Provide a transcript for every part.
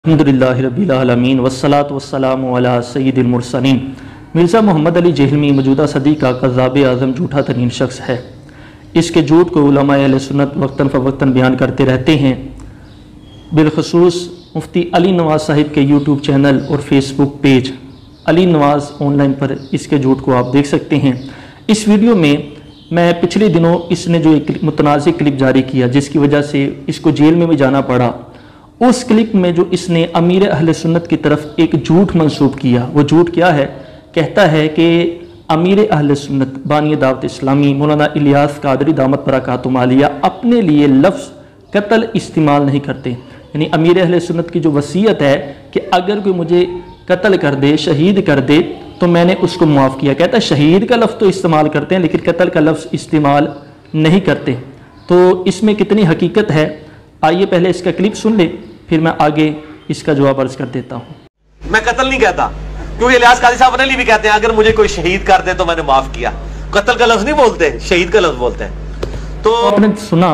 الحمدللہ رب العالمین والصلاة والسلام علی سید المرسلین۔ مرزا محمد علی جہلمی موجودہ صدی کا قذاب اعظم جھوٹا ترین شخص ہے۔ اس کے جھوٹ کو علماء اہل سنت وقتاً فوقتاً بیان کرتے رہتے ہیں۔ بالخصوص مفتی علی نواز صاحب کے یوٹیوب چینل اور Facebook page Ali Nawaz online پر اس کے جھوٹ کو آپ دیکھ سکتے ہیں۔ اس ویڈیو میں میں پچھلے دنوں اس نے جو ایک متنازع کلپ جاری کیا جس کی وجہ سے اس کو جیل میں بھی جانا پڑا، اس کلپ میں جو اس نے امیر اہل سنت کی طرف ایک جھوٹ منسوب کیا، وہ جھوٹ کیا ہے؟ کہتا ہے کہ امیر اہل سنت بانی دعوت اسلامی مولانا الیاس قادری دامت برکاتہم عالیہ اپنے لیے لفظ قتل استعمال نہیں کرتے۔ یعنی امیر اہل سنت کی جو وصیت ہے کہ اگر کوئی مجھے قتل کر دے، شہید کر دے تو میں نے اس کو معاف کیا۔ کہتا ہے شہید کا لفظ تو استعمال کرتے ہیں لیکن قتل کا لفظ استعمال نہیں کرتے۔ تو اس میں کتنی حقیقت ہے، آئیے پہلے اس کا کلپ سن لیں، پھر میں آگے اس کا جواب عرض کر دیتا ہوں۔ میں قتل نہیں کہتا، کیونکہ الیاس قادری صاحب اپنے لیے بھی کہتے ہیں اگر مجھے کوئی شہید کر دے تو میں نے معاف کیا۔ قتل کا لفظ نہیں بولتے، شہید کا لفظ بولتے ہیں۔ تو آپ نے سنا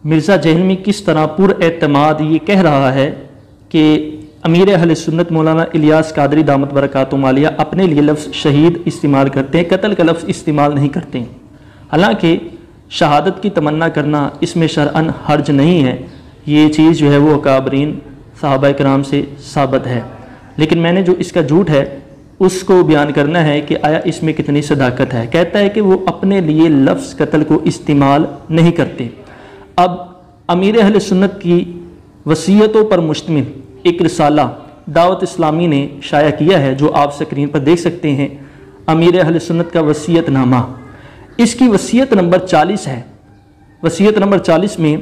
مرزا جہلمی کس طرح پر اعتماد یہ کہہ رہا ہے کہ امیر اہل سنت مولانا الیاس قادری دامت برکاتہم عالیہ اپنے لیے لفظ شہید استعمال کرتے ہیں، قتل کا لفظ استعمال نہیں کرتے ہیں۔ حالانکہ شہادت کی تمنا کرنا اس میں شرعاً حرج نہیں ہے، یہ چیز جو ہے وہ اکابرین صحابہ کرام سے ثابت ہے، لیکن میں نے جو اس کا جھوٹ ہے اس کو بیان کرنا ہے کہ آیا اس میں کتنی صداقت ہے۔ کہتا ہے کہ وہ اپنے لیے لفظ قتل کو استعمال نہیں کرتے۔ اب امیر اہل سنت کی وصیتوں پر مشتمل ایک رسالہ دعوت اسلامی نے شائع کیا ہے جو آپ سکرین پر دیکھ سکتے ہیں، امیر اہل سنت کا وصیت نامہ۔ اس کی وصیت نمبر 40 ہے۔ وصیت نمبر 40 میں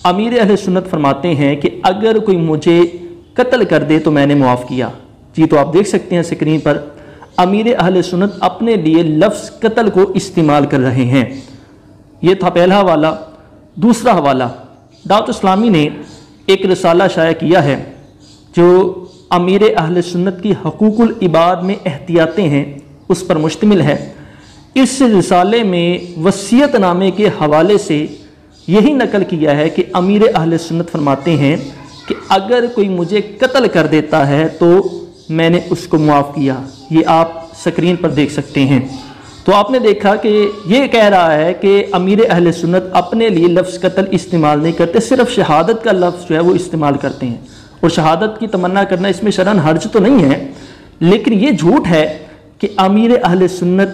امیر اہل سنت فرماتے ہیں کہ اگر کوئی مجھے قتل کر دے تو میں نے معاف کیا۔ جی تو آپ دیکھ سکتے ہیں سکرین پر امیر اہل سنت اپنے لیے لفظ قتل کو استعمال کر رہے ہیں۔ یہ تھا پہلا حوالہ۔ دوسرا حوالہ، دعوت اسلامی نے ایک رسالہ شائع کیا ہے جو امیر اہل سنت کی حقوق العباد میں احتیاطیں ہیں اس پر مشتمل ہے۔ اس رسالے میں وصیت نامے کے حوالے سے یہی نقل کیا ہے کہ امیر اہل سنت فرماتے ہیں کہ اگر کوئی مجھے قتل کر دیتا ہے تو میں نے اس کو معاف کیا۔ یہ آپ سکرین پر دیکھ سکتے ہیں۔ تو آپ نے دیکھا کہ یہ کہہ رہا ہے کہ امیر اہل سنت اپنے لیے لفظ قتل استعمال نہیں کرتے، صرف شہادت کا لفظ جو ہے وہ استعمال کرتے ہیں، اور شہادت کی تمنا کرنا اس میں شرعاً حرج تو نہیں ہے، لیکن یہ جھوٹ ہے کہ امیر اہل سنت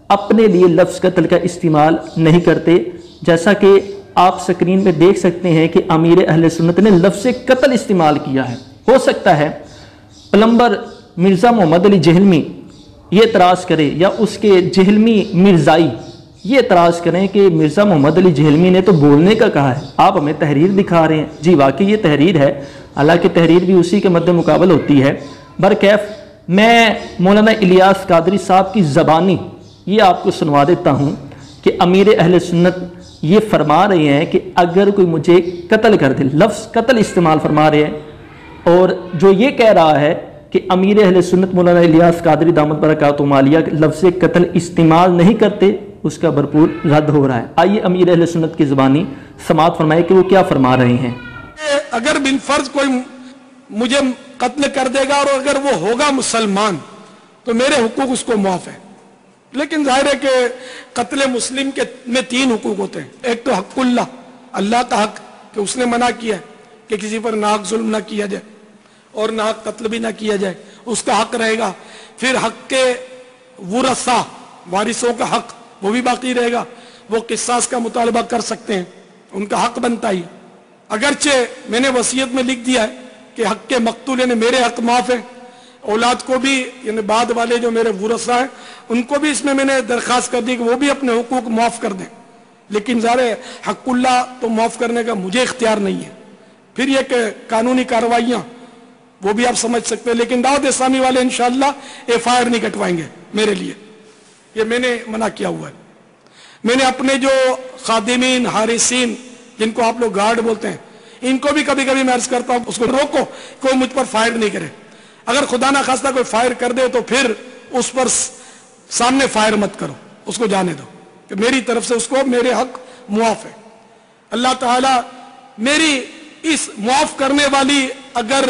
اپنے لیے لفظ قتل کا استعمال نہیں کرتے۔ جیسا کہ آپ سکرین میں دیکھ سکتے ہیں کہ امیر اہل سنت نے لفظ قتل استعمال کیا ہے۔ ہو سکتا ہے پلمبر مرزا محمد علی جہلمی یہ اعتراض کرے یا اس کے جہلمی مرزائی یہ اعتراض کریں کہ مرزا محمد علی جہلمی نے تو بولنے کا کہا ہے، آپ ہمیں تحریر دکھا رہے ہیں۔ جی واقعی یہ تحریر ہے، حالانکہ تحریر بھی اسی کے مد مقابل ہوتی ہے۔ برکیف میں مولانا الیاس قادری صاحب کی زبانی یہ آپ کو سنوا دیتا ہوں کہ امیر اہل سنت یہ فرما رہے ہیں کہ اگر کوئی مجھے قتل کر دے، لفظ قتل استعمال فرما رہے ہیں، اور جو یہ کہہ رہا ہے کہ امیر اہل سنت مولانا الیاس قادری دامت برکاتہم عالیہ لفظ قتل استعمال نہیں کرتے، اس کا بھرپور رد ہو رہا ہے۔ آئیے امیر اہل سنت کی زبانی سماعت فرمائے کہ وہ کیا فرما رہے ہیں۔ اگر بن فرض کوئی مجھے قتل کر دے گا اور اگر وہ ہوگا مسلمان تو میرے حقوق اس کو معاف ہے، لیکن ظاہر ہے کہ قتل مسلم کے میں 3 حقوق ہوتے ہیں۔ ایک تو حق اللہ کا حق کہ اس نے منع کیا ہے کہ کسی پر ناحق ظلم نہ کیا جائے اور ناحق قتل بھی نہ کیا جائے، اس کا حق رہے گا۔ پھر حق کے ورثہ، وارثوں کا حق وہ بھی باقی رہے گا، وہ قصاص کا مطالبہ کر سکتے ہیں، ان کا حق بنتا ہی۔ اگرچہ میں نے وصیت میں لکھ دیا ہے کہ حق کے مقتول یعنی میرے حق معاف ہے، اولاد کو بھی یعنی بعد والے جو میرے ورثہ ہیں ان کو بھی اس میں نے درخواست کر دی کہ وہ بھی اپنے حقوق معاف کر دیں، لیکن ظاہر ہے حق اللہ تو معاف کرنے کا مجھے اختیار نہیں ہے۔ پھر یہ کہ قانونی کارروائیاں وہ بھی آپ سمجھ سکتے ہیں، لیکن دعوت اسلامی والے انشاءاللہ FIR نہیں کٹوائیں گے میرے لیے، یہ میں نے منع کیا ہوا ہے۔ میں نے اپنے جو خادمین حارسین جن کو آپ لوگ گارڈ بولتے ہیں ان کو بھی کبھی کبھی میں عرض کرتا ہوں اس کو روکو، کوئی مجھ پر فائر نہیں کرے، اگر خدا نہ خواستہ کوئی فائر کر دے تو پھر اس پر سامنے فائر مت کرو، اس کو جانے دو کہ میری طرف سے اس کو میرے حق معاف ہے۔ اللہ تعالیٰ میری اس معاف کرنے والی اگر